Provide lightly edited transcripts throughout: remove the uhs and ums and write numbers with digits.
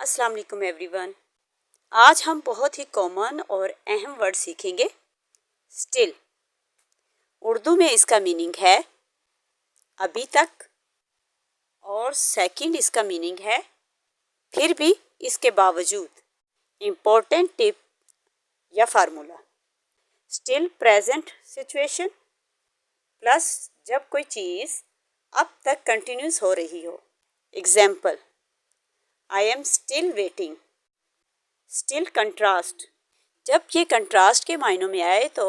अस्सलाम वालेकुम एवरीवन। आज हम बहुत ही कॉमन और अहम वर्ड सीखेंगे स्टिल। उर्दू में इसका मीनिंग है अभी तक, और सेकंड इसका मीनिंग है फिर भी, इसके बावजूद। इम्पोर्टेंट टिप या formula, still present situation plus जब कोई चीज़ अब तक कंटिन्यूस हो रही हो। Example, I am still waiting. Still contrast, जब ये कंट्रास्ट के मायनों में आए तो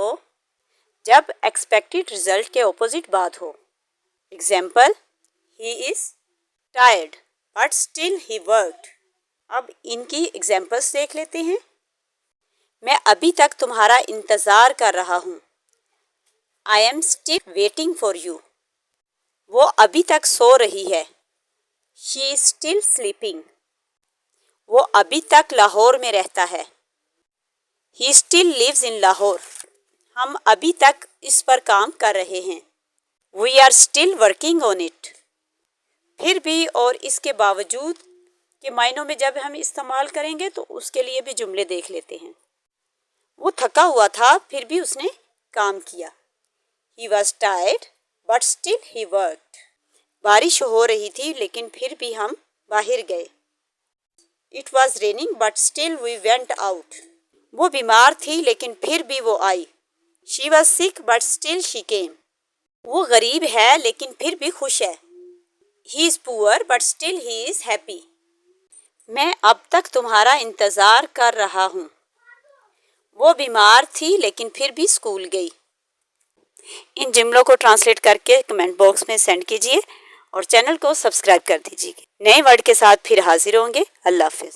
जब एक्सपेक्टेड रिजल्ट के ऑपोजिट बात हो। Example, he is tired but still he worked. अब इनकी एग्जाम्पल्स देख लेते हैं। मैं अभी तक तुम्हारा इंतज़ार कर रहा हूँ। I am still waiting for you. वो अभी तक सो रही है। She is still sleeping. वो अभी तक लाहौर में रहता है। He still lives in Lahore. हम अभी तक इस पर काम कर रहे हैं। We are still working on it. फिर भी और इसके बावजूद के मायनों में जब हम इस्तेमाल करेंगे तो उसके लिए भी जुमले देख लेते हैं। वो थका हुआ था फिर भी उसने काम किया। He was tired but still he worked. बारिश हो रही थी लेकिन फिर भी हम बाहर गए। It was raining but still we went out. वो बीमार थी लेकिन फिर भी वो आई। She was sick but still she came. वो गरीब है लेकिन फिर भी खुश है। He is poor but still he is happy. मैं अब तक तुम्हारा इंतज़ार कर रहा हूँ। वो बीमार थी लेकिन फिर भी स्कूल गई। इन जुमलों को ट्रांसलेट करके कमेंट बॉक्स में सेंड कीजिए और चैनल को सब्सक्राइब कर दीजिए। नए वर्ड के साथ फिर हाजिर होंगे। अल्लाह हाफिज़।